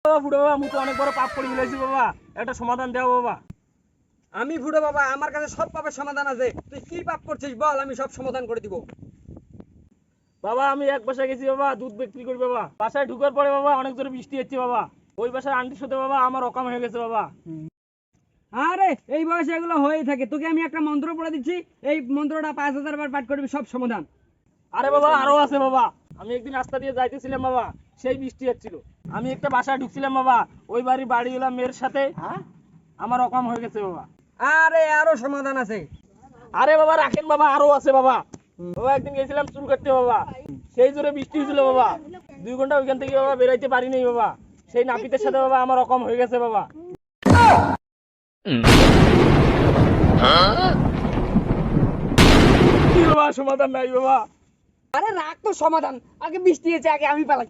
বাবা বুড়ো বাবা আমি তো অনেক বড় পাপ করে ফেলেছি বাবা, একটা সমাধান দাও বাবা। আমি বুড়ো বাবা, আমার কাছে সব পাপের সমাধান আছে। তুই কি পাপ করছিস বল, আমি সব সমাধান করে দিব। বাবা আমি এক বাসায় গেছি বাবা, দুধ বিক্রি করি বাবা। বাসায় ঢুকার পরে বাবা অনেক জোরে বৃষ্টি হচ্ছে বাবা। ওই বাসার আন্টির সাথে বাবা আমার অকাম হয়ে গেছে বাবা। আরে এই বয়সে এগুলো হয়েই থাকে। তোকে আমি একটা মন্ত্র পড়ে দিচ্ছি, এই মন্ত্রটা 5000 বার পাঠ করবি, সব সমাধান। আরে বাবা আরো আছে বাবা। আমি একদিন রাস্তা দিয়ে যাইতেছিলাম বাবা, সেই বৃষ্টি হচ্ছিল। আমি একটা বাসায় ঢুকছিলাম বাবা, ওই বাড়িওয়ালা মেয়ের সাথে আমার অকাম হয়ে গেছে বাবা। আরে আরো সমাধান আছে। আরে বাবা রাখেন বাবা, আরো আছে বাবা। বাবা একদিন গেছিলাম চুল কাটতে বাবা, সেই জোরে বৃষ্টি হয়েছিল বাবা। 2 ঘন্টা ওইখান থেকে বাবা বেরাইতে পারিনি বাবা। সেই নাপিতের সাথে বাবা আমার অকাম হয়ে গেছে বাবা। কি বাবা সমাধান নাই বাবা? আরে রাখ তো সমাধান, আগে বৃষ্টি হয়েছে, আগে আমি পালাই।